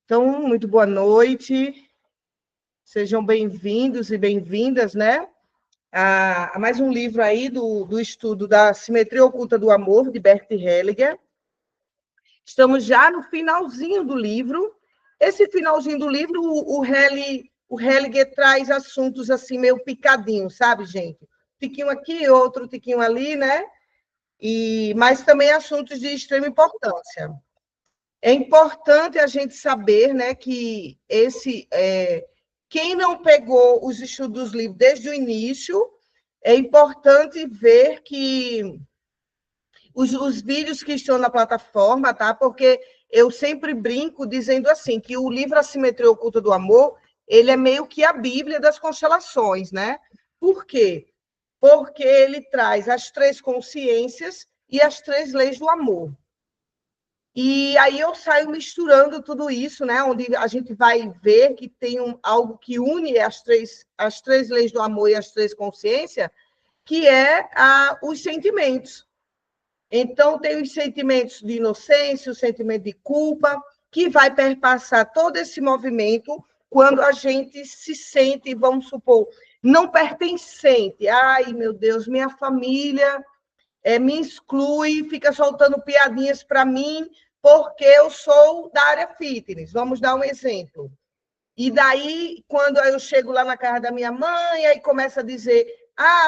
Então, muito boa noite, sejam bem-vindos e bem-vindas, né? A mais um livro aí do estudo da Simetria Oculta do Amor, de Bert Hellinger. Estamos já no finalzinho do livro. Esse finalzinho do livro, o Hellinger traz assuntos assim, meio picadinhos, sabe, gente? Tiquinho aqui, outro tiquinho ali, né? Mas também assuntos de extrema importância. É importante a gente saber, né, que quem não pegou os estudos dos livros desde o início, é importante ver que os vídeos que estão na plataforma, tá? Porque eu sempre brinco dizendo assim, que o livro A Simetria Oculta do Amor, ele é meio que a Bíblia das constelações, né? Por quê? Porque ele traz as 3 consciências e as 3 leis do amor. E aí eu saio misturando tudo isso, né? Onde a gente vai ver que tem algo que une as três leis do amor e as 3 consciências, que é os sentimentos. Então, tem os sentimentos de inocência, o sentimento de culpa, que vai perpassar todo esse movimento quando a gente se sente, vamos supor, não pertencente. Ai, meu Deus, minha família me exclui, fica soltando piadinhas para mim, porque eu sou da área fitness. Vamos dar um exemplo. E daí, quando eu chego lá na casa da minha mãe, aí começa a dizer,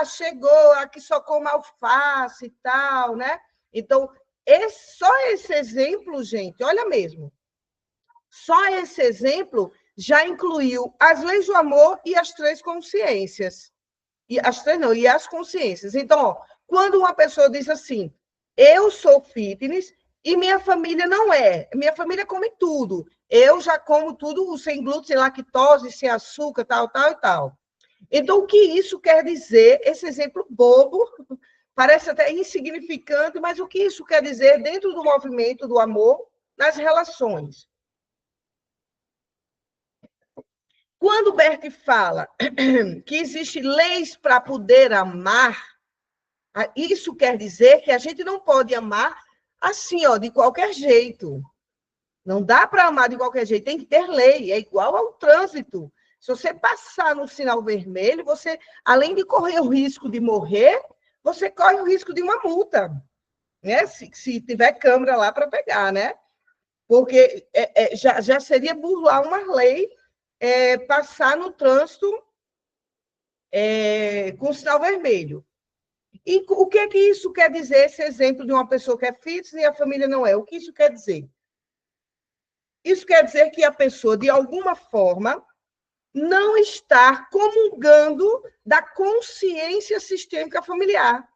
chegou, aqui só come alface e tal, né? Então, só esse exemplo, gente, olha mesmo, só esse exemplo já incluiu as leis do amor e as 3 consciências. E as 3 não, e as consciências. Então, ó, quando uma pessoa diz assim, eu sou fitness e minha família não é, minha família come tudo, eu já como tudo sem glúten, sem lactose, sem açúcar, tal, tal e tal. Então, o que isso quer dizer? Esse exemplo bobo, parece até insignificante, mas o que isso quer dizer dentro do movimento do amor nas relações? Quando Bert fala que existem leis para poder amar, isso quer dizer que a gente não pode amar assim, ó, de qualquer jeito. Não dá para amar de qualquer jeito, tem que ter lei, é igual ao trânsito. Se você passar no sinal vermelho, você, além de correr o risco de morrer, você corre o risco de uma multa, né? Se tiver câmera lá para pegar, né? Porque já seria burlar uma lei passar no trânsito com sinal vermelho. E o que é que isso quer dizer, esse exemplo de uma pessoa que é fitness e a família não é? O que isso quer dizer? Isso quer dizer que a pessoa, de alguma forma, não está comungando da consciência sistêmica familiar.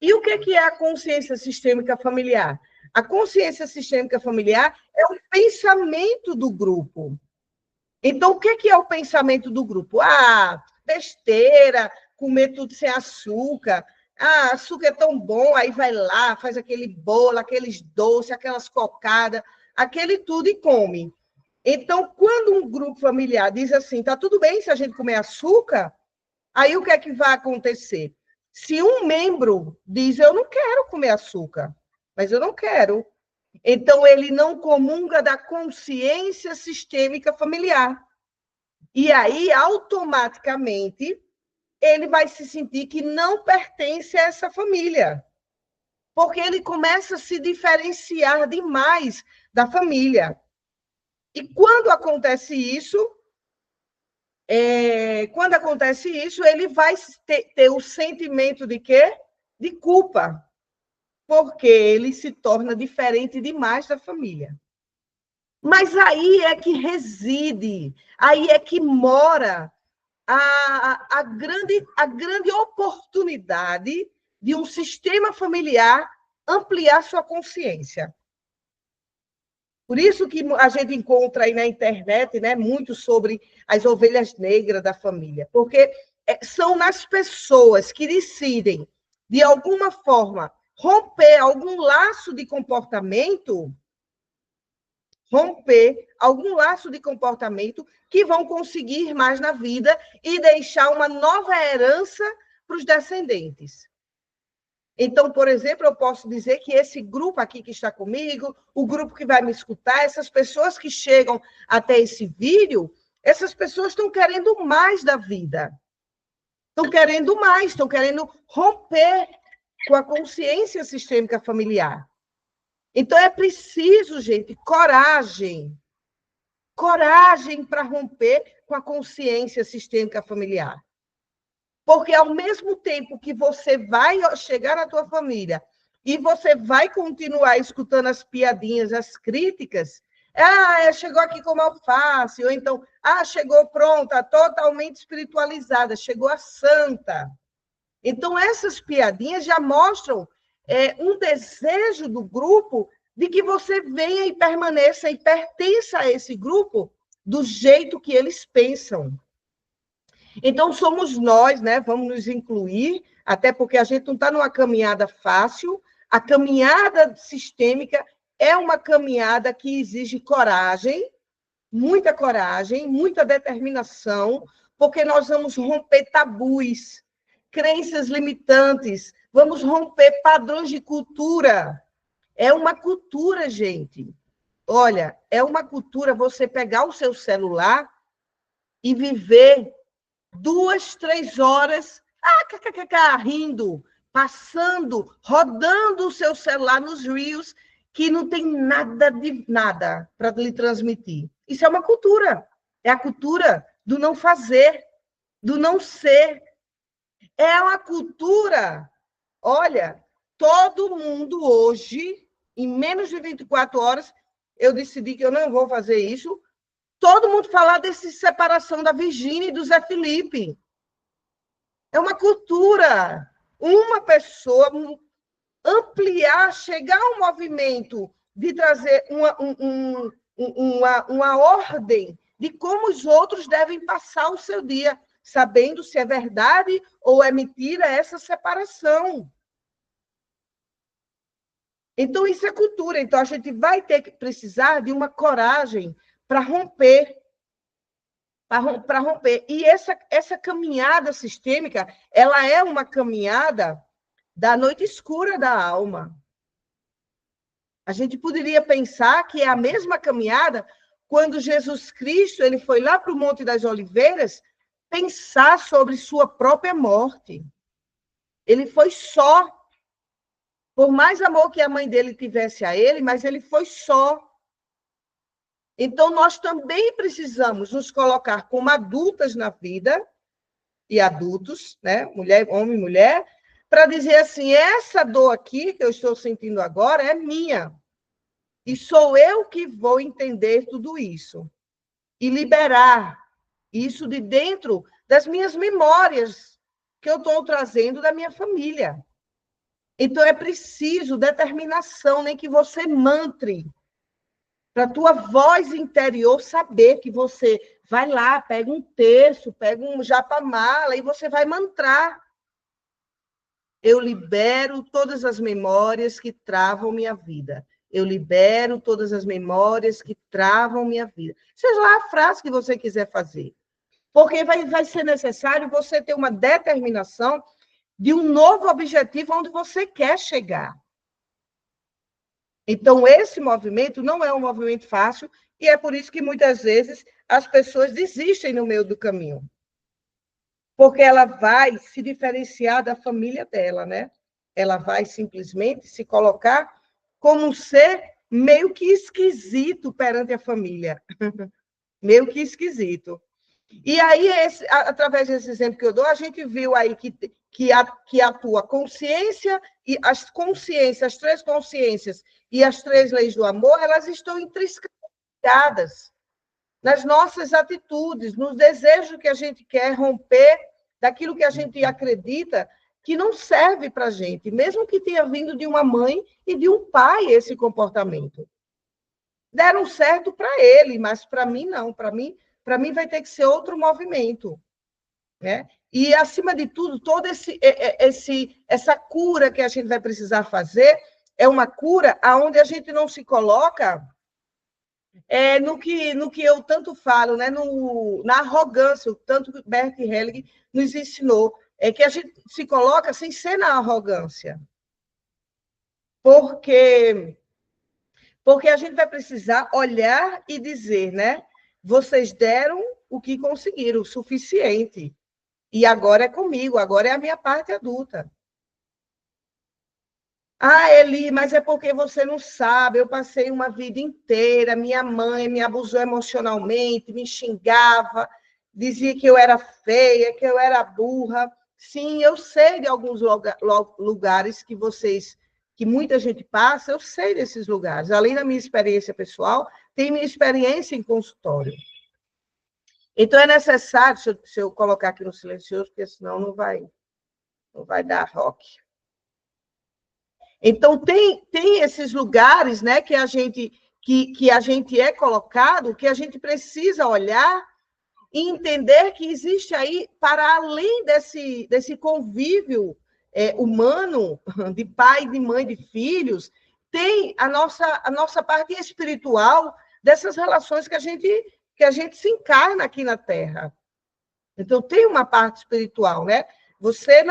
E o que é a consciência sistêmica familiar? A consciência sistêmica familiar é o pensamento do grupo. Então, o que é o pensamento do grupo? Besteira, comer tudo sem açúcar. Açúcar é tão bom, aí vai lá, faz aquele bolo, aqueles doces, aquelas cocadas, aquele tudo e come. Então, quando um grupo familiar diz assim, tá tudo bem se a gente comer açúcar, aí o que é que vai acontecer? Se um membro diz, eu não quero comer açúcar, mas eu não quero, então ele não comunga da consciência sistêmica familiar. E aí, automaticamente, ele vai se sentir que não pertence a essa família, porque ele começa a se diferenciar demais da família. E quando acontece isso, ele vai ter o sentimento de quê? De culpa, porque ele se torna diferente demais da família. Mas aí é que reside, aí é que mora a grande oportunidade de um sistema familiar ampliar sua consciência. Por isso que a gente encontra aí na internet, né, muito sobre as ovelhas negras da família, porque são nas pessoas que decidem, de alguma forma, romper algum laço de comportamento, que vão conseguir mais na vida e deixar uma nova herança para os descendentes. Então, por exemplo, eu posso dizer que esse grupo aqui que está comigo, o grupo que vai me escutar, essas pessoas que chegam até esse vídeo, essas pessoas estão querendo mais da vida. Estão querendo mais, estão querendo romper com a consciência sistêmica familiar. Então, é preciso, gente, coragem. Coragem para romper com a consciência sistêmica familiar. Porque, ao mesmo tempo que você vai chegar na tua família e você vai continuar escutando as piadinhas, as críticas, chegou aqui como alface, ou então, chegou pronta, totalmente espiritualizada, chegou a santa. Então, essas piadinhas já mostram um desejo do grupo de que você venha e permaneça e pertença a esse grupo do jeito que eles pensam. Então, somos nós, né? Vamos nos incluir, até porque a gente não está numa caminhada fácil. A caminhada sistêmica é uma caminhada que exige coragem, muita determinação, porque nós vamos romper tabus, crenças limitantes, vamos romper padrões de cultura. É uma cultura, gente. Olha, é uma cultura você pegar o seu celular e viver 2, 3 horas, rindo, passando, rodando o seu celular nos reels, que não tem nada para lhe transmitir. Isso é uma cultura. É a cultura do não fazer, do não ser. É uma cultura. Olha, todo mundo hoje, em menos de 24 horas, eu decidi que eu não vou fazer isso. Todo mundo falar dessa separação da Virgínia e do Zé Felipe. É uma cultura. Uma pessoa ampliar, chegar ao movimento de trazer uma ordem de como os outros devem passar o seu dia, sabendo se é verdade ou é mentira essa separação. Então, isso é cultura. Então, a gente vai ter que precisar de uma coragem para romper. Para romper. E essa caminhada sistêmica, ela é uma caminhada da noite escura da alma. A gente poderia pensar que é a mesma caminhada quando Jesus Cristo ele foi lá para o Monte das Oliveiras pensar sobre sua própria morte. Ele foi só. Por mais amor que a mãe dele tivesse a ele, mas ele foi só. Então, nós também precisamos nos colocar como adultas na vida, e adultos, né? Mulher, homem, mulher, para dizer assim, essa dor aqui que eu estou sentindo agora é minha. E sou eu que vou entender tudo isso. E liberar isso de dentro das minhas memórias que eu estou trazendo da minha família. Então, é preciso determinação, nem que você mantre, para a tua voz interior saber que você vai lá, pega um terço, pega um japamala e você vai mantrar. Eu libero todas as memórias que travam minha vida. Eu libero todas as memórias que travam minha vida. Seja lá a frase que você quiser fazer. Porque vai ser necessário você ter uma determinação de um novo objetivo onde você quer chegar. Então, esse movimento não é um movimento fácil e é por isso que, muitas vezes, as pessoas desistem no meio do caminho. Porque ela vai se diferenciar da família dela, né? Ela vai simplesmente se colocar como um ser meio que esquisito perante a família. Meio que esquisito. E aí, através desse exemplo que eu dou, a gente viu aí que atua consciência e as consciências, as 3 consciências e as 3 leis do amor, elas estão intrincadas nas nossas atitudes, nos desejos que a gente quer romper, daquilo que a gente acredita que não serve para a gente, mesmo que tenha vindo de uma mãe e de um pai esse comportamento. Deram certo para ele, mas para mim não, para mim vai ter que ser outro movimento, né? E, acima de tudo, toda essa cura que a gente vai precisar fazer é uma cura onde a gente não se coloca no que eu tanto falo, né? Na arrogância, o tanto que Bert Hellinger nos ensinou, é que a gente se coloca sem ser na arrogância. porque a gente vai precisar olhar e dizer, né? Vocês deram o que conseguiram, o suficiente. E agora é comigo, agora é a minha parte adulta. Ah, Eli, mas é porque você não sabe. Eu passei uma vida inteira, minha mãe me abusou emocionalmente, me xingava, dizia que eu era feia, que eu era burra. Sim, eu sei de alguns lugares que muita gente passa, eu sei desses lugares. Além da minha experiência pessoal, tem minha experiência em consultório. Então, é necessário, se eu colocar aqui no silencioso, porque senão não vai dar rock. Então, tem esses lugares, né, que a gente é colocado, que a gente precisa olhar e entender que existe aí, para além desse convívio humano, de pai, de mãe, de filhos, tem a nossa parte espiritual dessas relações que a gente se encarna aqui na Terra. Então, tem uma parte espiritual, né? Você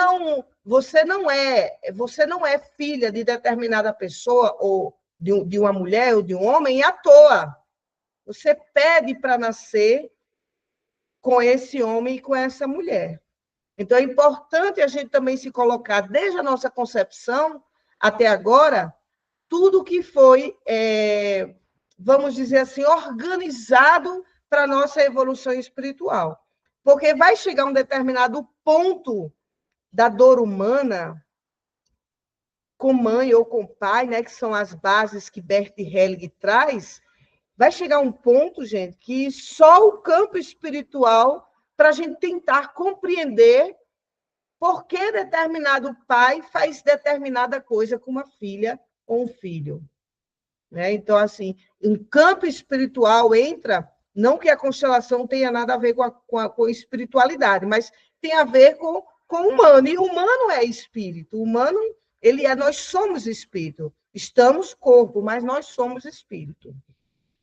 não é filha de determinada pessoa, ou de uma mulher ou de um homem, à toa. Você pede para nascer com esse homem e com essa mulher. Então, é importante a gente também se colocar, desde a nossa concepção até agora, tudo que foi, vamos dizer assim, organizado para a nossa evolução espiritual. Porque vai chegar um determinado ponto da dor humana, com mãe ou com pai, né, que são as bases que Bert Hellinger traz, vai chegar um ponto, gente, que só o campo espiritual, para a gente tentar compreender por que determinado pai faz determinada coisa com uma filha ou um filho. Né? Então, assim, um campo espiritual entra, não que a constelação tenha nada a ver com espiritualidade, mas tem a ver com o humano. E o humano é espírito. O humano, nós somos espírito. Estamos corpo, mas nós somos espírito.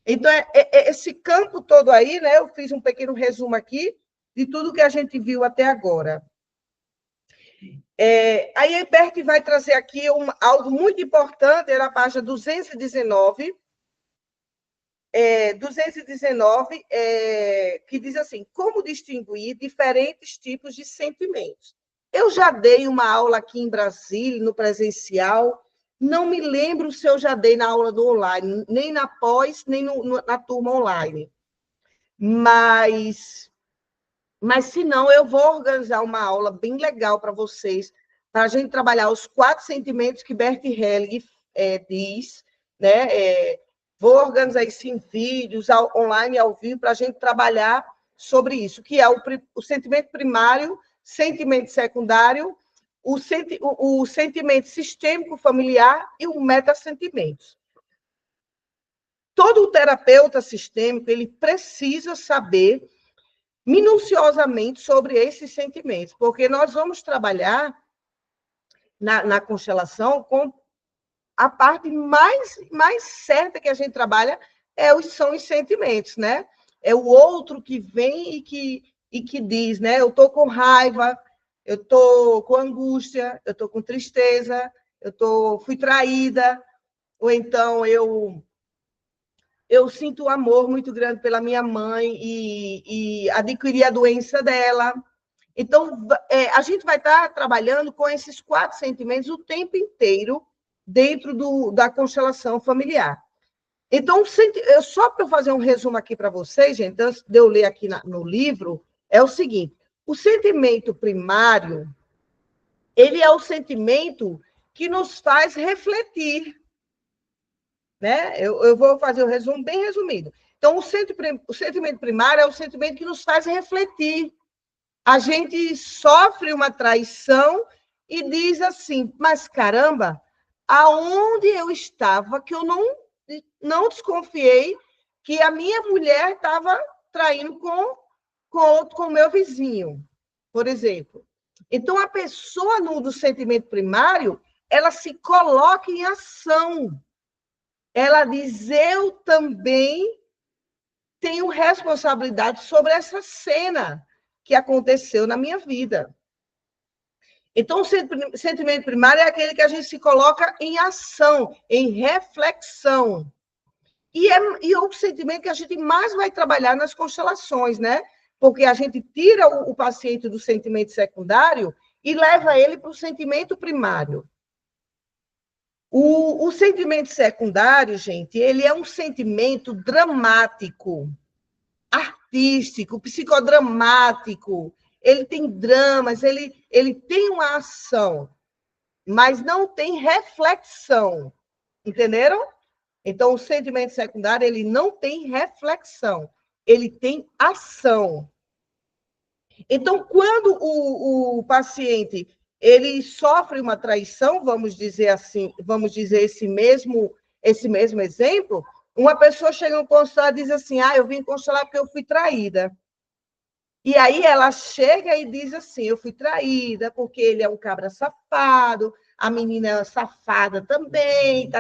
Então, esse campo todo aí, né? Eu fiz um pequeno resumo aqui de tudo que a gente viu até agora. Aí a Bert vai trazer aqui algo muito importante, era a página 219, 219, que diz assim, como distinguir diferentes tipos de sentimentos. Eu já dei uma aula aqui em Brasília, no presencial, não me lembro se eu já dei na aula do online, nem na pós, nem na turma online. Mas se não, eu vou organizar uma aula bem legal para vocês, para a gente trabalhar os 4 sentimentos que Bert Hellinger diz, né? Vou organizar isso em vídeos, online, ao vivo, para a gente trabalhar sobre isso, que é o sentimento primário, sentimento secundário, o sentimento sistêmico familiar e o metassentimento. Todo terapeuta sistêmico, ele precisa saber minuciosamente sobre esses sentimentos, porque nós vamos trabalhar na constelação com a parte mais certa que a gente trabalha são os sentimentos, né? É o outro que vem e que diz, né? Eu estou com raiva, eu estou com angústia, eu estou com tristeza, fui traída, ou então eu sinto um amor muito grande pela minha mãe e adquiri a doença dela. Então, a gente vai estar trabalhando com esses 4 sentimentos o tempo inteiro dentro da constelação familiar. Então, só para eu fazer um resumo aqui para vocês, gente, antes de eu ler aqui no livro, é o seguinte, o sentimento primário, ele é o sentimento que nos faz refletir, né? Eu vou fazer um resumo bem resumido. Então, o sentimento primário é o sentimento que nos faz refletir. A gente sofre uma traição e diz assim, mas caramba, aonde eu estava que eu não desconfiei que a minha mulher estava traindo com o meu vizinho, por exemplo. Então, a pessoa do sentimento primário, ela se coloca em ação. Ela diz, eu também tenho responsabilidade sobre essa cena que aconteceu na minha vida. Então, o sentimento primário é aquele que a gente se coloca em ação, em reflexão. E é o sentimento que a gente mais vai trabalhar nas constelações, né? Porque a gente tira o paciente do sentimento secundário e leva ele para o sentimento primário. O sentimento secundário, gente, ele é um sentimento dramático, artístico, psicodramático. Ele tem dramas, ele tem uma ação, mas não tem reflexão. Entenderam? Então, o sentimento secundário, ele não tem reflexão, ele tem ação. Então, quando o paciente ele sofre uma traição, vamos dizer assim, vamos dizer esse mesmo exemplo, uma pessoa chega no consultório e diz assim, eu vim constelar porque eu fui traída. E aí ela chega e diz assim, eu fui traída porque ele é um cabra safado, a menina é safada também,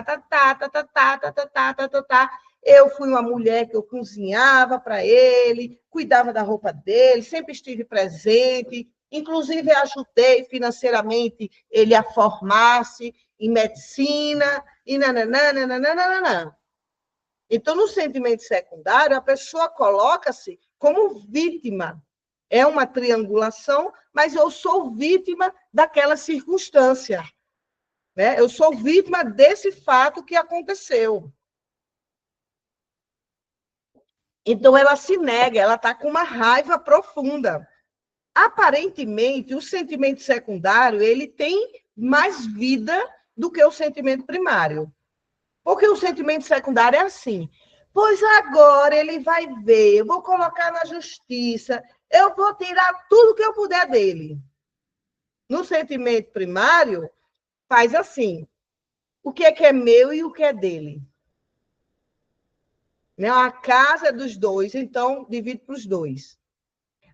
Eu fui uma mulher que eu cozinhava para ele, cuidava da roupa dele, sempre estive presente, inclusive ajudei financeiramente ele a formar-se em medicina, e nananana. Então, no sentimento secundário, a pessoa coloca-se como vítima. É uma triangulação, mas eu sou vítima daquela circunstância. Né? Eu sou vítima desse fato que aconteceu. Então, ela se nega, ela está com uma raiva profunda. Aparentemente, o sentimento secundário ele tem mais vida do que o sentimento primário. Porque o sentimento secundário é assim. Pois agora ele vai ver, eu vou colocar na justiça, eu vou tirar tudo que eu puder dele. No sentimento primário, faz assim. O que é meu e o que é dele? Né? A casa é dos dois, então divide para os dois.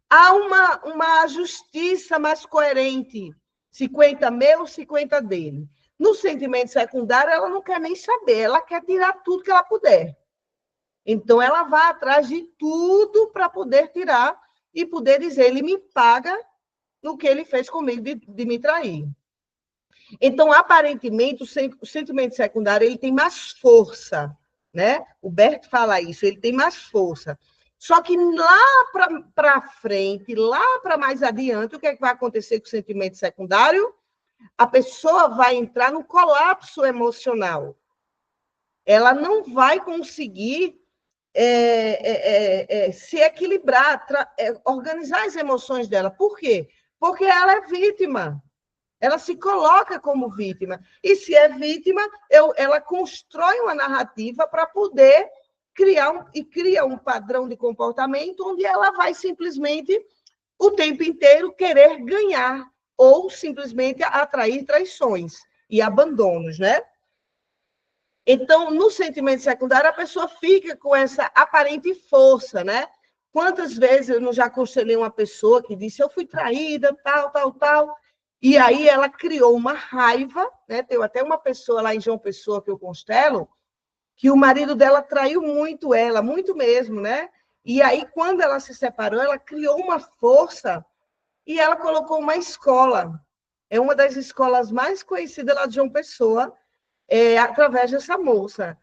Há uma justiça mais coerente. 50 meu, 50 dele. No sentimento secundário, ela não quer nem saber, ela quer tirar tudo que ela puder. Então, ela vai atrás de tudo para poder tirar e poder dizer, ele me paga no que ele fez comigo de me trair. Então, aparentemente, o sentimento secundário ele tem mais força, né? O Bert fala isso, ele tem mais força. Só que lá para frente, lá para mais adiante, o que, é que vai acontecer com o sentimento secundário? A pessoa vai entrar no colapso emocional. Ela não vai conseguir se equilibrar, organizar as emoções dela. Por quê? Porque ela é vítima. Ela se coloca como vítima. E se é vítima, ela constrói uma narrativa para poder cria um padrão de comportamento onde ela vai simplesmente, o tempo inteiro, querer ganhar ou simplesmente atrair traições e abandonos, né? Então, no sentimento secundário, a pessoa fica com essa aparente força, né? Quantas vezes eu não já aconselhei uma pessoa que disse, eu fui traída, tal, e aí ela criou uma raiva, né? Tem até uma pessoa lá em João Pessoa que eu constelo, que o marido dela traiu muito ela, muito mesmo, né? E aí, quando ela se separou, ela criou uma força e ela colocou uma escola. É uma das escolas mais conhecidas lá de João Pessoa, através dessa moça.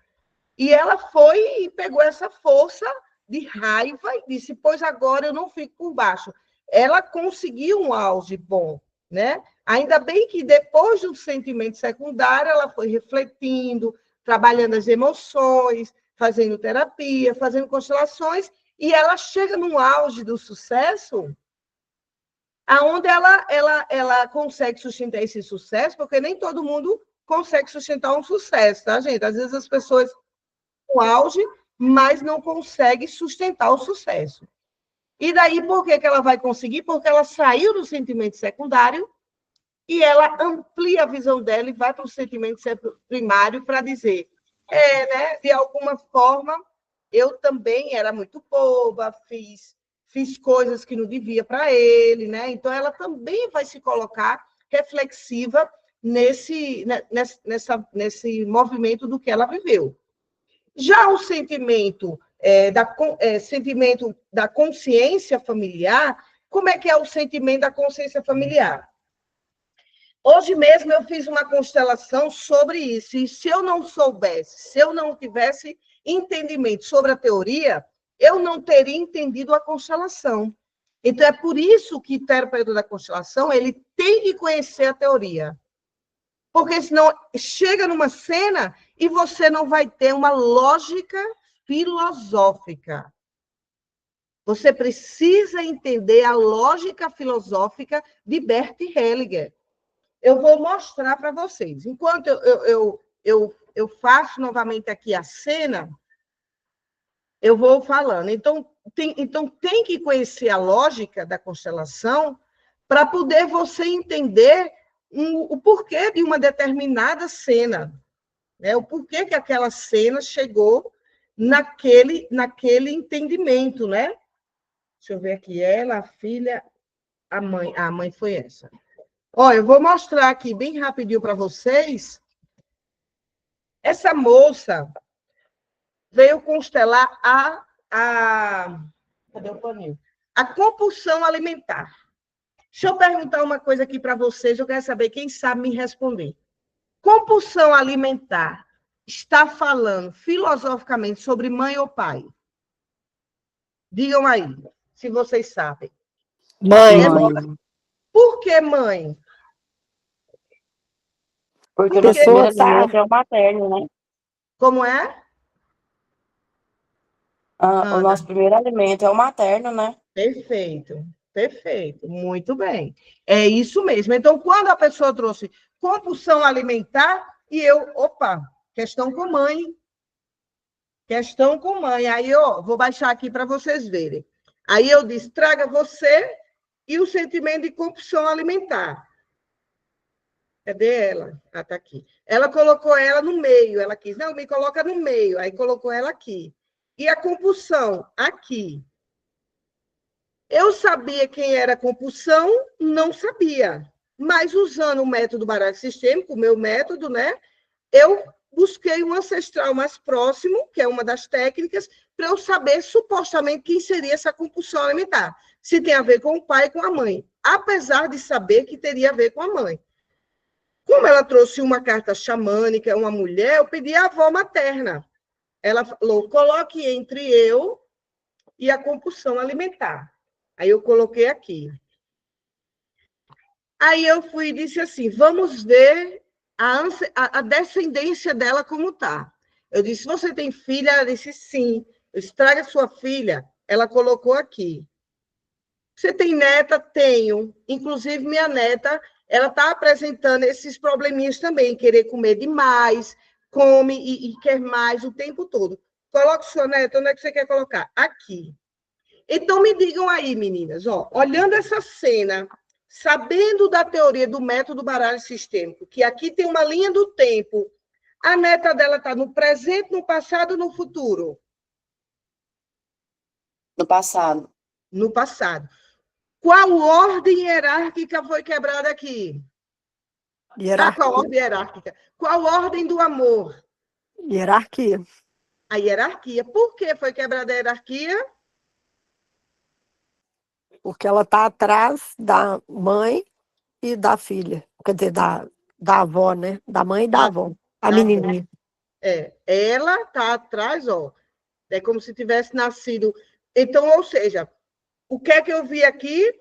E ela foi e pegou essa força de raiva e disse, pois agora eu não fico por baixo. Ela conseguiu um auge bom, né? Ainda bem que depois do sentimento secundário, ela foi refletindo, trabalhando as emoções, fazendo terapia, fazendo constelações, e ela chega num auge do sucesso, aonde ela consegue sustentar esse sucesso, porque nem todo mundo consegue sustentar um sucesso, tá, gente? Às vezes as pessoas no auge, mas não conseguem sustentar o sucesso. E daí, por que ela vai conseguir? Porque ela saiu do sentimento secundário e ela amplia a visão dela e vai para o sentimento primário para dizer, né, de alguma forma, eu também era muito boba, fiz coisas que não devia para ele, né? Então, ela também vai se colocar reflexiva nesse movimento do que ela viveu. Já o sentimento da consciência familiar, como é que é o sentimento da consciência familiar? Hoje mesmo eu fiz uma constelação sobre isso, e se eu não soubesse, se eu não tivesse entendimento sobre a teoria, eu não teria entendido a constelação. Então, é por isso que o terapeuta da constelação ele tem que conhecer a teoria. Porque senão chega numa cena e você não vai ter uma lógica filosófica. Você precisa entender a lógica filosófica de Bert Hellinger. Eu vou mostrar para vocês. Enquanto eu faço novamente aqui a cena, eu vou falando. Então, tem que conhecer a lógica da constelação para poder você entender o porquê de uma determinada cena, né? O porquê que aquela cena chegou naquele entendimento, né? Deixa eu ver aqui. Ela, a filha, a mãe. A mãe foi essa. Ó, eu vou mostrar aqui bem rapidinho para vocês. Essa moça veio constelar cadê o paninho? A compulsão alimentar. Deixa eu perguntar uma coisa aqui para vocês, eu quero saber quem sabe me responder. Compulsão alimentar está falando filosoficamente sobre mãe ou pai? Digam aí, se vocês sabem. Mãe. Por que mãe? Porque o nosso primeiro alimento é o materno, né? Como é? O nosso primeiro alimento é o materno, né? Perfeito, perfeito, muito bem. É isso mesmo. Então, quando a pessoa trouxe compulsão alimentar, e opa, questão com mãe. Questão com mãe. Aí, ó, vou baixar aqui para vocês verem. Aí eu disse, traga você e o sentimento de compulsão alimentar. Cadê ela? Ah, tá aqui. Ela colocou ela no meio. Ela quis, não, me coloca no meio. Aí colocou ela aqui. E a compulsão? Aqui. Eu sabia quem era a compulsão? Não sabia. Mas usando o método baralho sistêmico, o meu método, né? Eu busquei um ancestral mais próximo, que é uma das técnicas, para eu saber supostamente quem seria essa compulsão alimentar. Se tem a ver com o pai e com a mãe. Apesar de saber que teria a ver com a mãe. Como ela trouxe uma carta xamânica, uma mulher, eu pedi a avó materna. Ela falou, coloque entre eu e a compulsão alimentar. Aí eu coloquei aqui. Aí eu fui e disse assim, vamos ver a descendência dela como está. Eu disse, você tem filha? Ela disse, sim. Eu disse, traga sua filha. Ela colocou aqui. Você tem neta? Tenho. Inclusive, minha neta, ela está apresentando esses probleminhas também, querer comer demais, come e quer mais o tempo todo. Coloque sua neta, onde é que você quer colocar? Aqui. Então, me digam aí, meninas, ó, olhando essa cena, sabendo da teoria do método baralho sistêmico, que aqui tem uma linha do tempo, a neta dela está no presente, no passado ou no futuro? No passado. No passado. Qual ordem hierárquica foi quebrada aqui? Qual ordem hierárquica? Qual ordem do amor? Hierarquia. A hierarquia. Por que foi quebrada a hierarquia? Porque ela está atrás da mãe e da filha. Quer dizer, da avó, né? Da mãe e da avó. A menininha. Ela está atrás, ó. É como se tivesse nascido. Então, ou seja, o que é que eu vi aqui?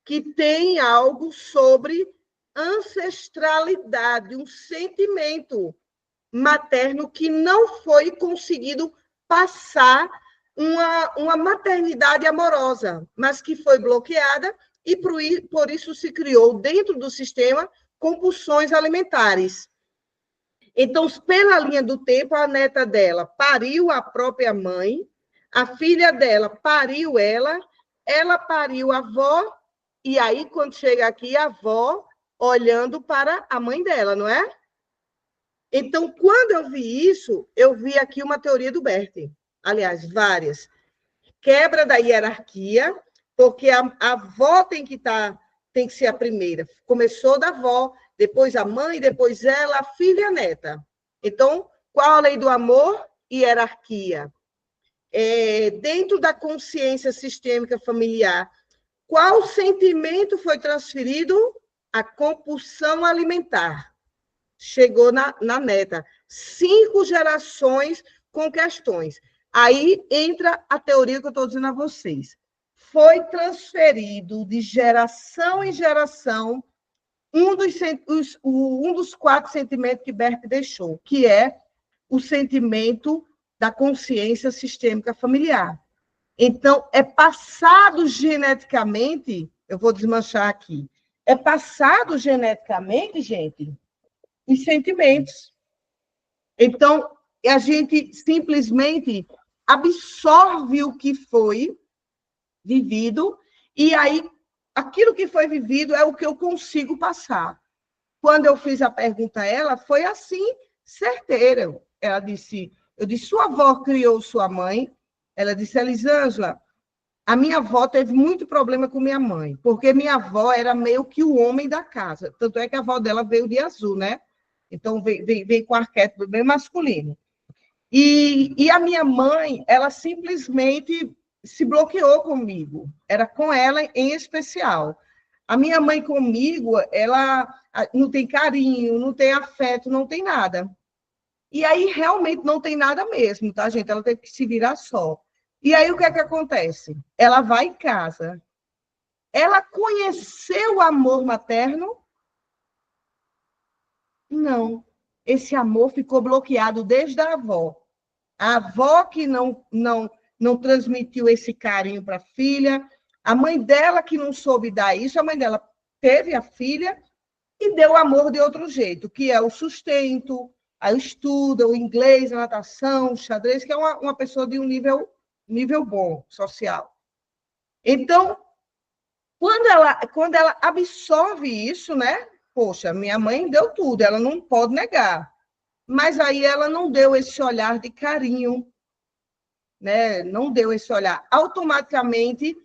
Que tem algo sobre ancestralidade, um sentimento materno que não foi conseguido passar uma maternidade amorosa, mas que foi bloqueada e por isso se criou dentro do sistema compulsões alimentares. Então, pela linha do tempo, a neta dela pariu a própria mãe, a filha dela pariu ela pariu a avó, e aí, quando chega aqui, a avó olhando para a mãe dela, não é? Então, quando eu vi isso, eu vi aqui uma teoria do Bert. Aliás, várias. Quebra da hierarquia, porque a avó tem que ser a primeira. Começou da avó, depois a mãe, depois ela, a filha e a neta. Então, qual a lei do amor? Hierarquia. Dentro da consciência sistêmica familiar, qual sentimento foi transferido? a compulsão alimentar. Chegou na neta. 5 gerações com questões. Aí entra a teoria que eu estou dizendo a vocês. Foi transferido de geração em geração um dos 4 sentimentos que Bert deixou, que é o sentimento da consciência sistêmica familiar. Então, é passado geneticamente, eu vou desmanchar aqui, é passado geneticamente, gente, os sentimentos. Então, a gente simplesmente absorve o que foi vivido, e aí, aquilo que foi vivido é o que eu consigo passar. Quando eu fiz a pergunta a ela, foi assim, certeira. Ela disse, eu disse, sua avó criou sua mãe? Ela disse, Elisângela, a minha avó teve muito problema com minha mãe, porque minha avó era meio que o homem da casa. Tanto é que a avó dela veio de azul, né? Então, veio com arquétipo bem masculino. E a minha mãe, ela simplesmente se bloqueou comigo. Era com ela em especial. A minha mãe comigo, ela não tem carinho, não tem afeto, não tem nada. E aí, realmente, não tem nada mesmo, tá, gente? Ela teve que se virar só. E aí, o que é que acontece? Ela vai em casa. Ela conheceu o amor materno? Não. Esse amor ficou bloqueado desde a avó. A avó que não transmitiu esse carinho para a filha, a mãe dela que não soube dar isso, a mãe dela teve a filha e deu amor de outro jeito, que é o sustento, o estudo, o inglês, a natação, o xadrez, que é uma pessoa de um nível bom, social. Então, quando ela absorve isso, né? Poxa, minha mãe deu tudo, ela não pode negar. Mas aí ela não deu esse olhar de carinho, né? Não deu esse olhar. Automaticamente,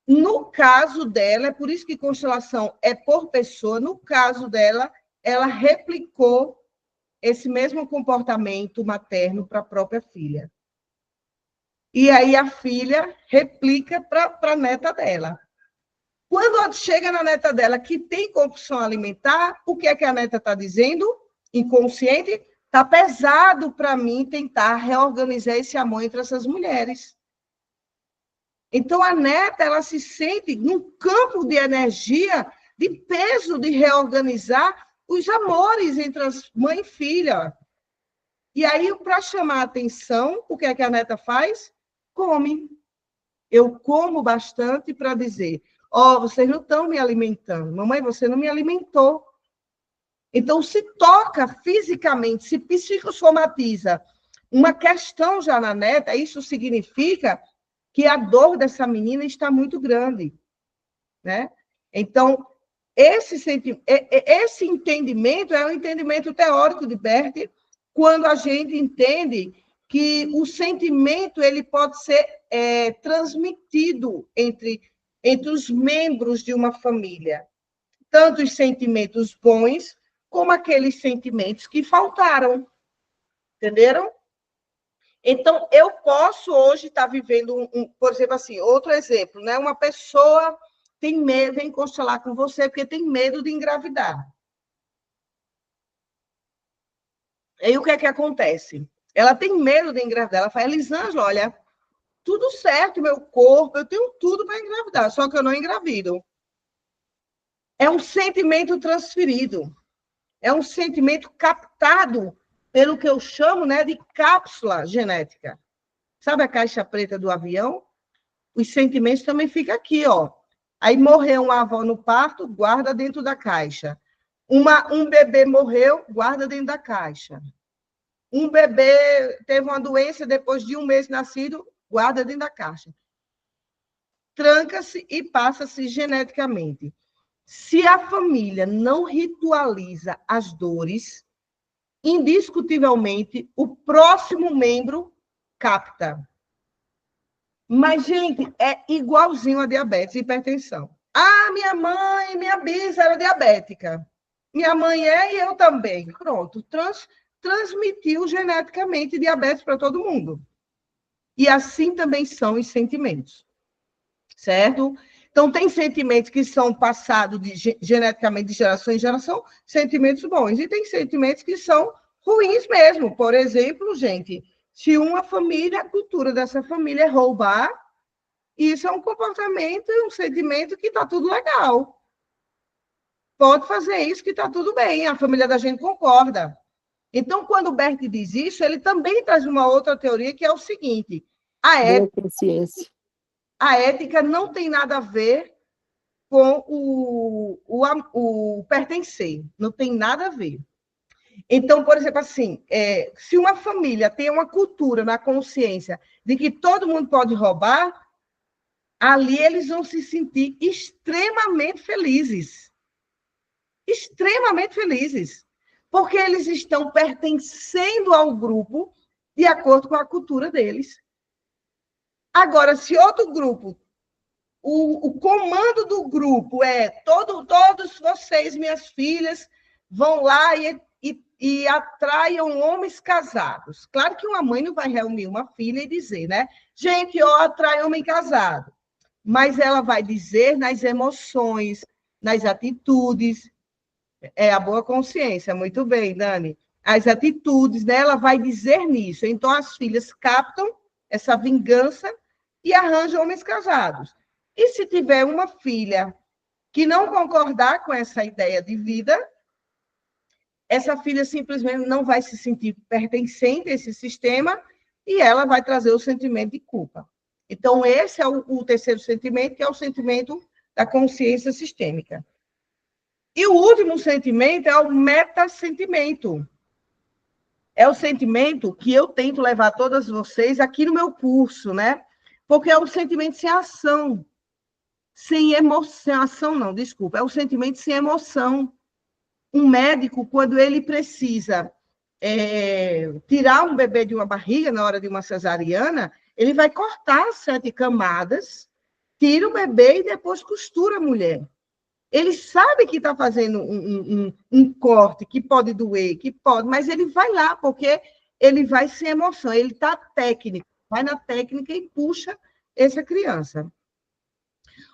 no caso dela, é por isso que constelação é por pessoa, no caso dela, ela replicou esse mesmo comportamento materno para a própria filha. E aí a filha replica para a neta dela. Quando chega na neta dela que tem compulsão alimentar, o que é que a neta está dizendo? Inconsciente, está pesado para mim tentar reorganizar esse amor entre essas mulheres. Então, a neta, ela se sente num campo de energia, de peso de reorganizar os amores entre as mãe e filha. E aí, para chamar a atenção, o que é que a neta faz? Come. Eu como bastante para dizer, vocês não estão me alimentando. Mamãe, você não me alimentou. Então, se toca fisicamente, se psicossomatiza uma questão já na neta, isso significa que a dor dessa menina está muito grande, né? Então, esse entendimento é um entendimento teórico de Bert, quando a gente entende que o sentimento ele pode ser transmitido entre os membros de uma família, tanto os sentimentos bons como aqueles sentimentos que faltaram, entenderam? Então, eu posso hoje estar vivendo, por exemplo, assim, outro exemplo, né? Uma pessoa tem medo, vem constelar com você porque tem medo de engravidar. Aí, o que é que acontece? Ela tem medo de engravidar. Ela fala, Elisângela, olha, tudo certo, meu corpo, eu tenho tudo para engravidar, só que eu não engravido. É um sentimento transferido. É um sentimento captado pelo que eu chamo, né, de cápsula genética. Sabe a caixa preta do avião? Os sentimentos também ficam aqui, ó. Aí morreu uma avó no parto, guarda dentro da caixa. Um bebê morreu, guarda dentro da caixa. Um bebê teve uma doença depois de 1 mês nascido, guarda dentro da caixa. Tranca-se e passa-se geneticamente. Se a família não ritualiza as dores, indiscutivelmente, o próximo membro capta. Mas, gente, é igualzinho a diabetes e hipertensão. Minha mãe, minha bisa era diabética. Minha mãe e eu também. Pronto, transmitiu geneticamente diabetes para todo mundo. E assim também são os sentimentos. Certo? Então, tem sentimentos que são passados geneticamente de geração em geração, sentimentos bons, e tem sentimentos que são ruins mesmo. Por exemplo, gente, se uma família, a cultura dessa família é roubar, isso é um comportamento e um sentimento que está tudo legal. Pode fazer isso que está tudo bem, a família da gente concorda. Então, quando o Bert diz isso, ele também traz uma outra teoria, que é o seguinte: a ética não tem nada a ver com o pertencer, não tem nada a ver. Então, por exemplo, assim, se uma família tem uma cultura na consciência de que todo mundo pode roubar, ali eles vão se sentir extremamente felizes. Extremamente felizes. Porque eles estão pertencendo ao grupo de acordo com a cultura deles. Agora, se outro grupo, o comando do grupo é todos vocês, minhas filhas, vão lá e atraiam homens casados. Claro que uma mãe não vai reunir uma filha e dizer, né? Gente, atrai homem casado. Mas ela vai dizer nas emoções, nas atitudes. É a boa consciência, muito bem, Dani. As atitudes, né? Ela vai dizer nisso. Então, as filhas captam essa vingança e arranjam homens casados. E se tiver uma filha que não concordar com essa ideia de vida, essa filha simplesmente não vai se sentir pertencente a esse sistema e ela vai trazer o sentimento de culpa. Então, esse é o terceiro sentimento, que é o sentimento da consciência sistêmica. E o último sentimento é o metassentimento. É o sentimento que eu tento levar todas vocês aqui no meu curso, né? Porque é o sentimento sem ação. Sem emoção. Ação não, desculpa. É o sentimento sem emoção. Um médico, quando ele precisa tirar um bebê de uma barriga na hora de uma cesariana, ele vai cortar 7 camadas, tira o bebê e depois costura a mulher. Ele sabe que está fazendo um corte, que pode doer, que pode, mas ele vai lá, porque ele vai sem emoção, ele está técnico, vai na técnica e puxa essa criança.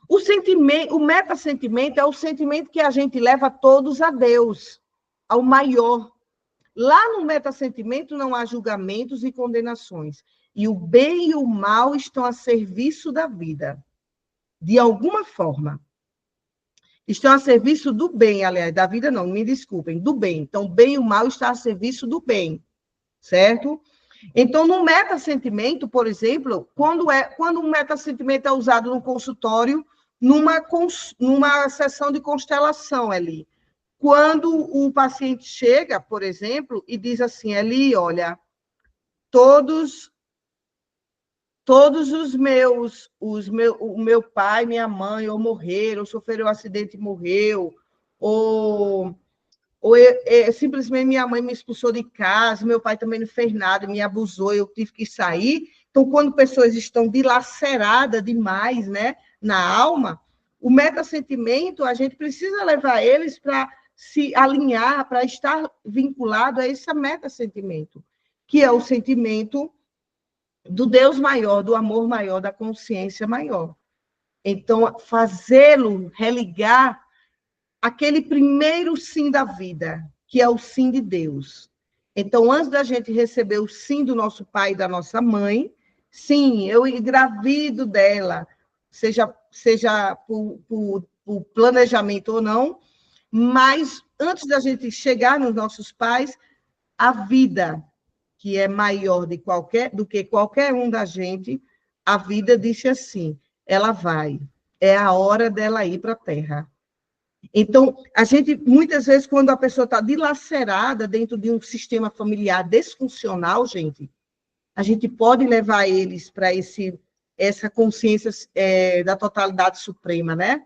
O metassentimento é o sentimento que a gente leva todos a Deus, ao maior. Lá no metassentimento não há julgamentos e condenações. E o bem e o mal estão a serviço da vida, de alguma forma. Estão a serviço do bem, aliás, da vida não, me desculpem, do bem. Então, o bem e o mal estão a serviço do bem, certo? Então, no metassentimento, por exemplo, quando um metassentimento é usado no consultório, numa sessão de constelação ali, quando o paciente chega, por exemplo, e diz assim, Eli, olha, todos o meu pai, minha mãe, ou morreram, ou sofreram um acidente e morreu, ou simplesmente minha mãe me expulsou de casa, meu pai também não fez nada, me abusou, eu tive que sair. Então, quando pessoas estão dilaceradas demais, né, na alma, o metassentimento, a gente precisa levar eles para se alinhar, para estar vinculado a esse metassentimento, que é o sentimento do Deus maior, do amor maior, da consciência maior. Então, fazê-lo religar aquele primeiro sim da vida, que é o sim de Deus. Então, antes da gente receber o sim do nosso pai e da nossa mãe, sim, eu engravido dela, seja por planejamento ou não, mas antes da gente chegar nos nossos pais, a vida, que é maior do que qualquer um da gente, a vida disse assim, ela vai, é a hora dela ir para a Terra. Então, a gente, muitas vezes, quando a pessoa está dilacerada dentro de um sistema familiar disfuncional, a gente pode levar eles para essa consciência da totalidade suprema, né?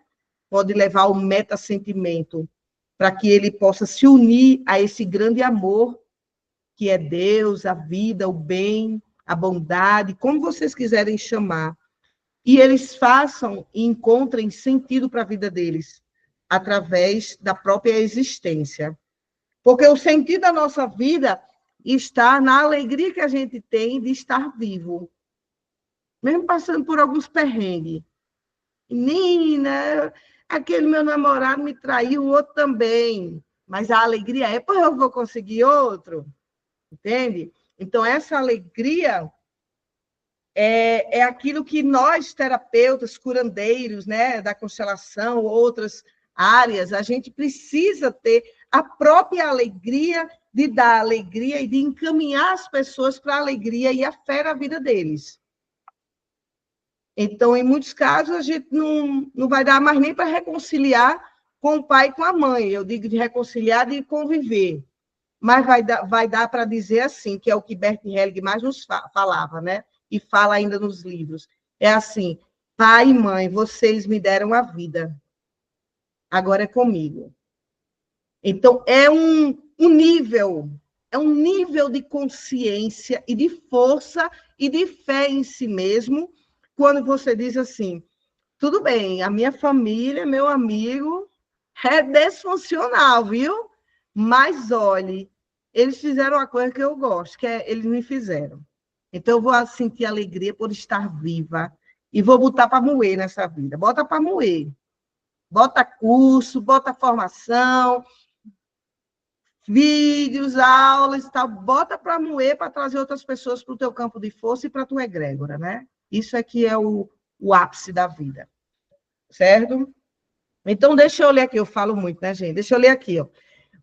Pode levar o metassentimento para que ele possa se unir a esse grande amor que é Deus, a vida, o bem, a bondade, como vocês quiserem chamar. E eles façam e encontrem sentido para a vida deles, através da própria existência. Porque o sentido da nossa vida está na alegria que a gente tem de estar vivo. Mesmo passando por alguns perrengues. Menina, aquele meu namorado me traiu, o outro também. Mas a alegria é, eu vou conseguir outro. Entende? Então, essa alegria é aquilo que nós, terapeutas, curandeiros, né, da constelação, outras áreas, a gente precisa ter a própria alegria de dar alegria e de encaminhar as pessoas para a alegria e a fé na vida deles. Então, em muitos casos, a gente não vai dar mais nem para reconciliar com o pai e com a mãe. Eu digo de reconciliar, de conviver. Mas vai dar para dizer assim, que é o que Bert Hellinger mais nos falava, né? E fala ainda nos livros. É assim, pai e mãe, vocês me deram a vida. Agora é comigo. Então, é um nível de consciência e de força e de fé em si mesmo, quando você diz assim, tudo bem, a minha família, meu amigo, é disfuncional, viu? Mas, olhe, eles fizeram uma coisa que eu gosto, que eles me fizeram. Então, eu vou sentir alegria por estar viva e vou botar para moer nessa vida. Bota para moer. Bota curso, bota formação, vídeos, aulas e tal. Bota para moer, para trazer outras pessoas para o teu campo de força e para a tua egrégora, né? Isso aqui é o ápice da vida. Certo? Então, deixa eu ler aqui. Eu falo muito, né, gente? Deixa eu ler aqui, ó.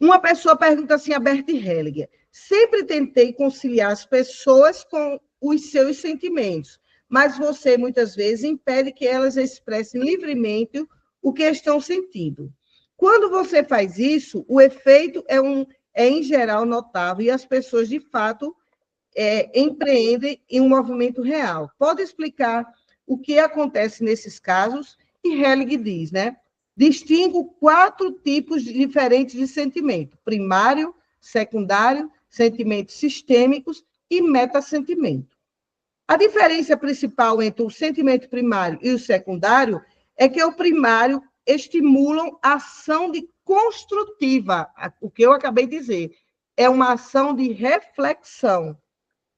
Uma pessoa pergunta assim a Bert Hellinger: sempre tentei conciliar as pessoas com os seus sentimentos, mas você muitas vezes impede que elas expressem livremente o que estão sentindo. Quando você faz isso, o efeito é em geral notável e as pessoas de fato empreendem em um movimento real. Pode explicar o que acontece nesses casos? E Hellinger diz, né? Distingo 4 tipos diferentes de sentimento: primário, secundário, sentimentos sistêmicos e metasentimento. A diferença principal entre o sentimento primário e o secundário é que o primário estimulam a ação de construtiva, o que eu acabei de dizer, é uma ação de reflexão.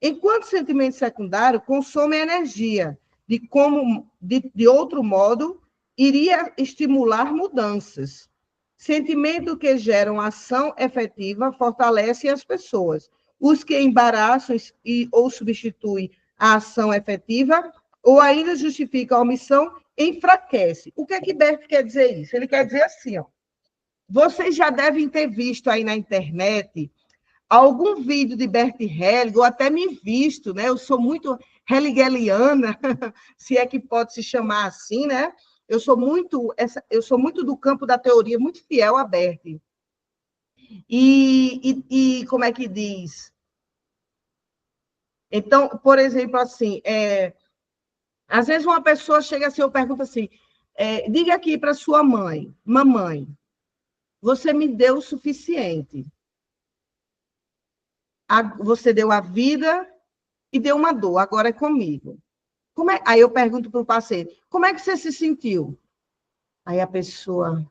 Enquanto o sentimento secundário consome energia, de outro modo, iria estimular mudanças. Sentimento que geram ação efetiva fortalecem as pessoas. Os que embaraçam ou substituem a ação efetiva, ou ainda justificam a omissão, enfraquece. O que é que Bert quer dizer isso? Ele quer dizer assim, ó, vocês já devem ter visto aí na internet algum vídeo de Bert Hellinger, ou até me visto, né? Eu sou muito hellingeriana, se é que pode se chamar assim, né? Eu sou muito do campo da teoria, muito fiel a Bert. E como é que diz? Então, por exemplo, assim, às vezes uma pessoa chega assim, eu pergunto assim, diga aqui para sua mãe, mamãe, você me deu o suficiente. Você deu a vida e deu uma dor, agora é comigo. Aí eu pergunto para o paciente, como é que você se sentiu? Aí a pessoa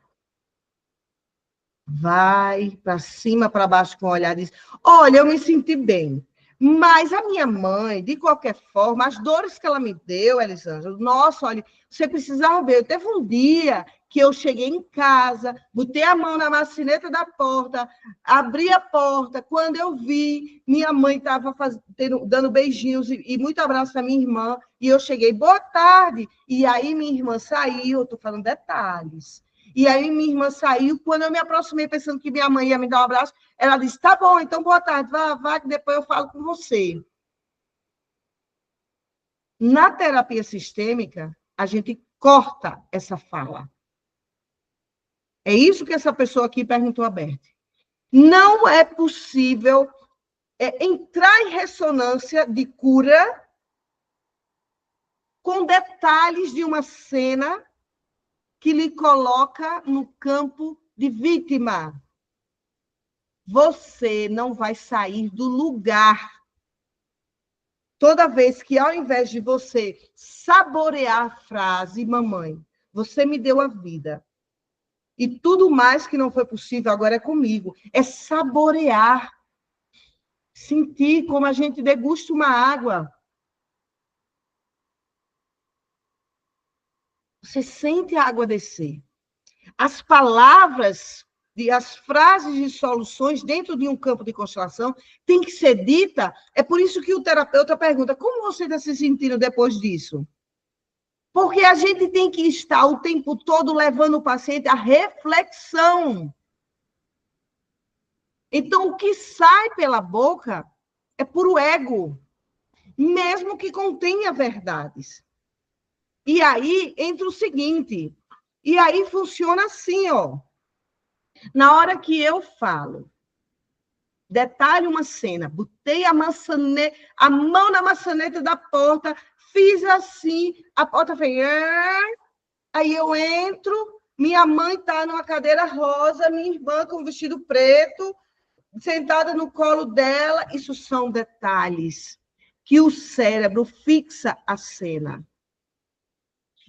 vai para cima, para baixo com o olhar e diz, olha, eu me senti bem, mas a minha mãe, de qualquer forma, as dores que ela me deu, Elisângela, nossa, olha, você precisava ver, teve um dia que eu cheguei em casa, botei a mão na maçaneta da porta, abri a porta, quando eu vi, minha mãe estava dando beijinhos e muito abraço para minha irmã, e eu cheguei, boa tarde, e aí minha irmã saiu, eu estou falando detalhes, e aí minha irmã saiu, quando eu me aproximei pensando que minha mãe ia me dar um abraço, ela disse, tá bom, então boa tarde, vá, que depois eu falo com você. Na terapia sistêmica, a gente corta essa fala. É isso que essa pessoa aqui perguntou a Bert. Não é possível entrar em ressonância de cura com detalhes de uma cena que lhe coloca no campo de vítima. Você não vai sair do lugar. Toda vez que, ao invés de você saborear a frase, mamãe, você me deu a vida, e tudo mais que não foi possível agora é comigo, é saborear, sentir como a gente degusta uma água. Você sente a água descer. As palavras, as frases de soluções dentro de um campo de constelação tem que ser dita. É por isso que o terapeuta pergunta, como você está se sentindo depois disso? Porque a gente tem que estar o tempo todo levando o paciente à reflexão. Então, o que sai pela boca é puro ego, mesmo que contenha verdades. E aí entra o seguinte, e aí funciona assim, ó. Na hora que eu falo, detalhe uma cena, botei a mão na maçaneta da porta, fiz assim, a porta fez... Aí eu entro, minha mãe está numa cadeira rosa, minha irmã com um vestido preto, sentada no colo dela. Isso são detalhes que o cérebro fixa a cena.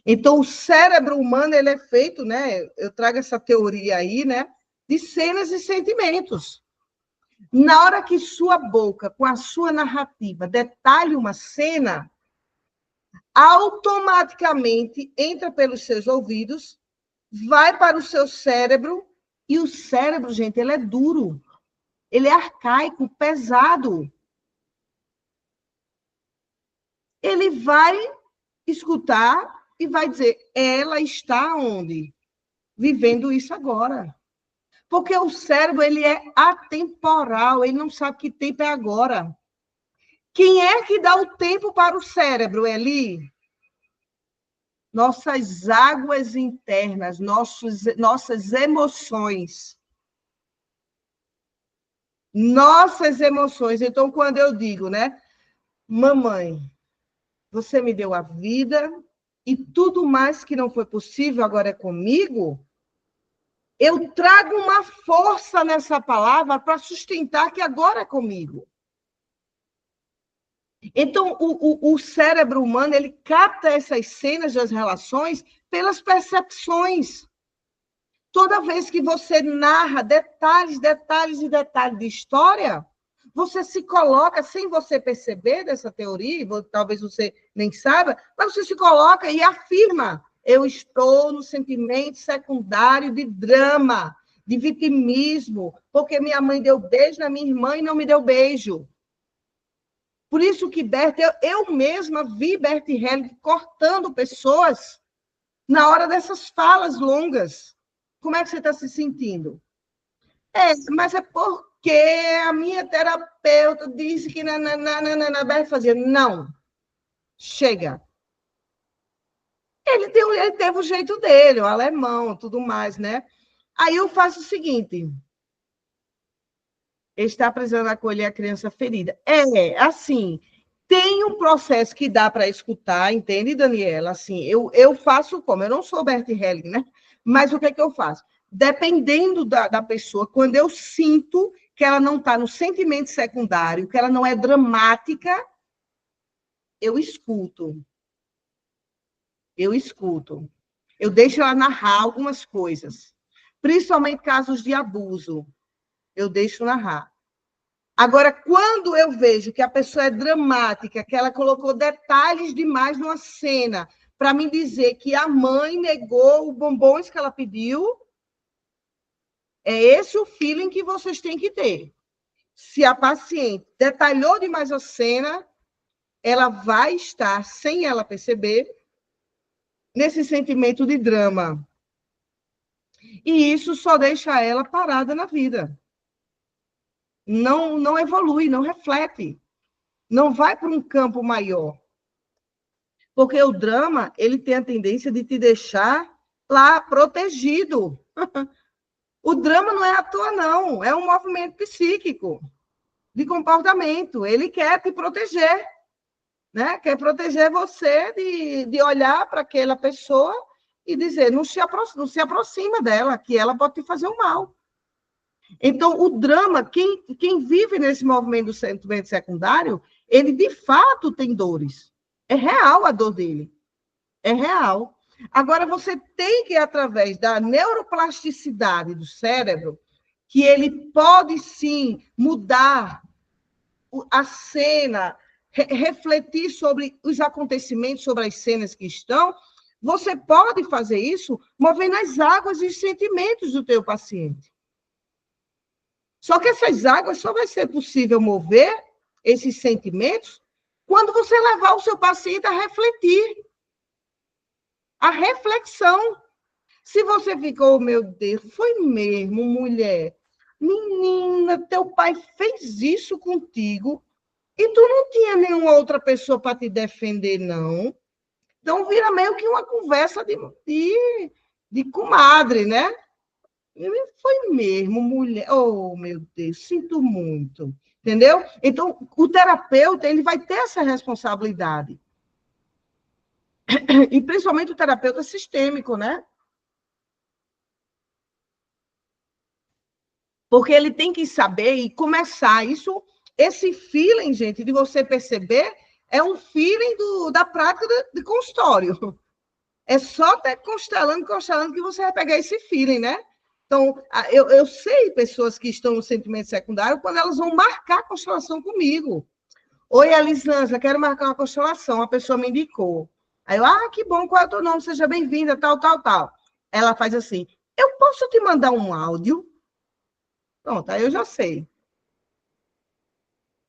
Então, o cérebro humano ele é feito, né? Eu trago essa teoria aí, né? De cenas e sentimentos. Na hora que sua boca, com a sua narrativa, detalhe uma cena, automaticamente entra pelos seus ouvidos, vai para o seu cérebro, e o cérebro, gente, ele é duro, ele é arcaico, pesado. Ele vai escutar e vai dizer, ela está onde? Vivendo isso agora. Porque o cérebro, ele é atemporal, ele não sabe que tempo é agora. Quem é que dá o tempo para o cérebro, Eli? Nossas águas internas, nossas emoções. Nossas emoções. Então, quando eu digo, né? Mamãe, você me deu a vida e tudo mais que não foi possível agora é comigo, eu trago uma força nessa palavra para sustentar que agora é comigo. Então, o cérebro humano, ele capta essas cenas das relações pelas percepções. Toda vez que você narra detalhes, detalhes e detalhes de história, você se coloca, sem você perceber dessa teoria, talvez você nem saiba, mas você se coloca e afirma, eu estou no sentimento secundário de drama, de vitimismo, porque minha mãe deu beijo na minha irmã e não me deu beijo. Por isso que eu mesma vi Bert Hellinger cortando pessoas na hora dessas falas longas. Como é que você está se sentindo? Mas é porque a minha terapeuta disse que na Bert fazia. Não. Chega. Ele teve o jeito dele, o alemão, tudo mais, né? Aí eu faço o seguinte. Está precisando acolher a criança ferida. Assim, tem um processo que dá para escutar, entende, Daniela? Assim, eu faço como? Eu não sou Bert Hellinger, né? Mas o que é que eu faço? Dependendo da pessoa, quando eu sinto que ela não está no sentimento secundário, que ela não é dramática, eu escuto. Eu escuto. Eu deixo ela narrar algumas coisas. Principalmente casos de abuso. Eu deixo narrar. Agora, quando eu vejo que a pessoa é dramática, que ela colocou detalhes demais numa cena, para me dizer que a mãe negou os bombons que ela pediu, é esse o feeling que vocês têm que ter. Se a paciente detalhou demais a cena, ela vai estar, sem ela perceber, nesse sentimento de drama. E isso só deixa ela parada na vida. Não evolui, não reflete. Não vai para um campo maior. Porque o drama, ele tem a tendência de te deixar lá protegido. O drama não é à toa, não. É um movimento psíquico, de comportamento. Ele quer te proteger, né? Quer proteger você de olhar para aquela pessoa e dizer, não se aproxima dela, que ela pode te fazer um mal. Então, o drama, quem vive nesse movimento do sentimento secundário, ele, de fato, tem dores. É real a dor dele. É real. Agora, você tem que, através da neuroplasticidade do cérebro, que ele pode, sim, mudar a cena, refletir sobre os acontecimentos, sobre as cenas que estão, você pode fazer isso movendo as águas e os sentimentos do teu paciente. Só que essas águas só vai ser possível mover esses sentimentos quando você levar o seu paciente a refletir. A reflexão. Se você ficou, meu Deus, foi mesmo, mulher? Menina, teu pai fez isso contigo e tu não tinha nenhuma outra pessoa para te defender, não. Então, vira meio que uma conversa de comadre, né? Foi mesmo, mulher. Oh, meu Deus, sinto muito. Entendeu? Então, o terapeuta, ele vai ter essa responsabilidade. E principalmente o terapeuta sistêmico, né? Porque ele tem que saber e começar. Esse feeling, gente, de você perceber, é um feeling da prática de consultório. É só ter constelando que você vai pegar esse feeling, né? Então, eu sei pessoas que estão no sentimento secundário quando elas vão marcar a constelação comigo. Oi, Elisângela, quero marcar uma constelação. A pessoa me indicou. Aí eu, que bom, qual é o teu nome? Seja bem-vinda, tal, tal, tal. Ela faz assim, eu posso te mandar um áudio? Pronto, aí eu já sei.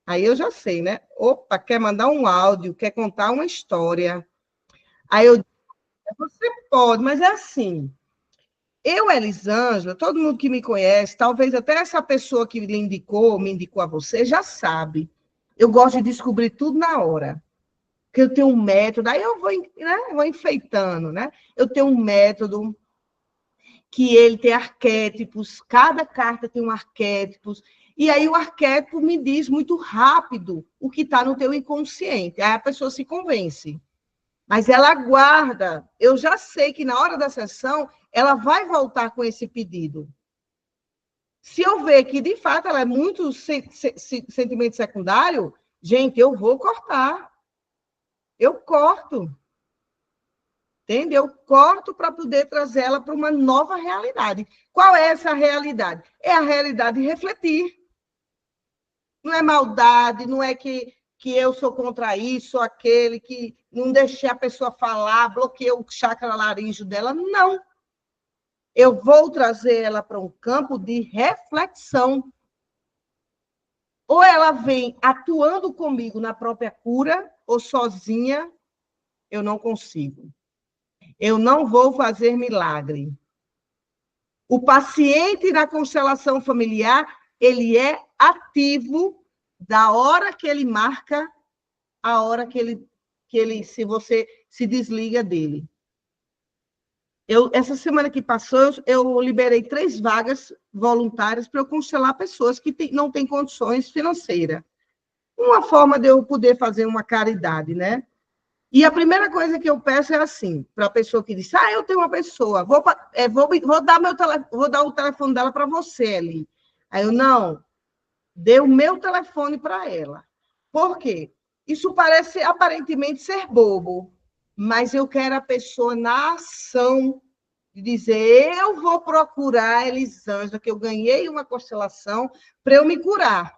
Aí eu já sei, né? Opa, quer mandar um áudio, quer contar uma história. Aí eu digo, você pode, mas é assim. Eu, Elisângela, todo mundo que me conhece, talvez até essa pessoa que me indicou a você, já sabe. Eu gosto de descobrir tudo na hora. Porque eu tenho um método, aí eu vou, né, vou enfeitando, né? Eu tenho um método que ele tem arquétipos, cada carta tem um arquétipo, e aí o arquétipo me diz muito rápido o que está no teu inconsciente. Aí a pessoa se convence. Mas ela aguarda. Eu já sei que na hora da sessão ela vai voltar com esse pedido. Se eu ver que, de fato, ela é muito sentimento secundário, gente, eu vou cortar. Eu corto. Entende? Eu corto para poder trazer ela para uma nova realidade. Qual é essa realidade? É a realidade de refletir. Não é maldade, não é que eu sou contra isso, aquele que não deixei a pessoa falar, bloqueei o chakra laríngeo dela. Não. Eu vou trazer ela para um campo de reflexão. Ou ela vem atuando comigo na própria cura, ou sozinha, eu não consigo. Eu não vou fazer milagre. O paciente na constelação familiar, ele é ativo da hora que ele marca, a hora que ele se você se desliga dele. Essa semana que passou, eu liberei 3 vagas voluntárias para eu constelar pessoas que não têm condições financeiras. Uma forma de eu poder fazer uma caridade, né? E a primeira coisa que eu peço é assim, para a pessoa que diz, eu tenho uma pessoa, vou dar o telefone dela para você ali. Aí eu, não, dê o meu telefone para ela. Por quê? Isso parece aparentemente ser bobo, mas eu quero a pessoa na ação de dizer, eu vou procurar a Elisângela, que eu ganhei uma constelação para eu me curar.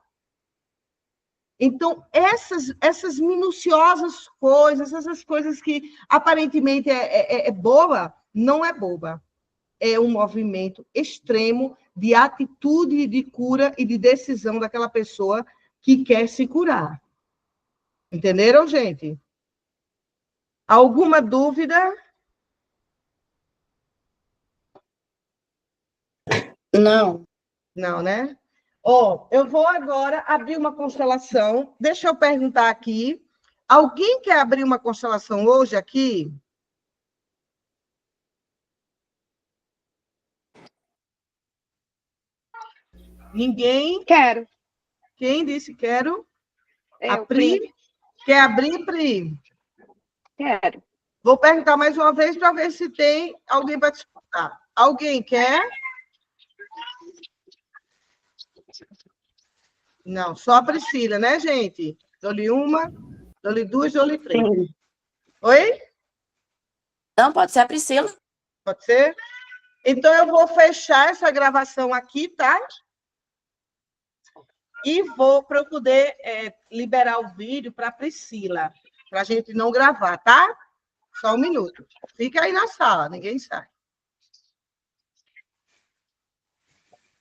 Então, essas minuciosas coisas, essas coisas que aparentemente é boba, não é boba. É um movimento extremo de atitude de cura e de decisão daquela pessoa que quer se curar. Entenderam, gente? Alguma dúvida? Não. Não, né? Eu vou agora abrir uma constelação. Deixa eu perguntar aqui. Alguém quer abrir uma constelação hoje aqui? Ninguém? Quero. Quem disse quero? Eu, A Pri? Quer abrir, Pri? Quero. Vou perguntar mais uma vez para ver se tem alguém para disputar. Alguém quer? Não, só a Priscila, né, gente? Dou-lhe uma, dou-lhe duas, dou-lhe 3. Sim. Oi? Não, pode ser a Priscila. Pode ser? Então, eu vou fechar essa gravação aqui, tá? E vou para eu poder liberar o vídeo para a Priscila, para a gente não gravar, tá? Só um minuto. Fica aí na sala, ninguém sai.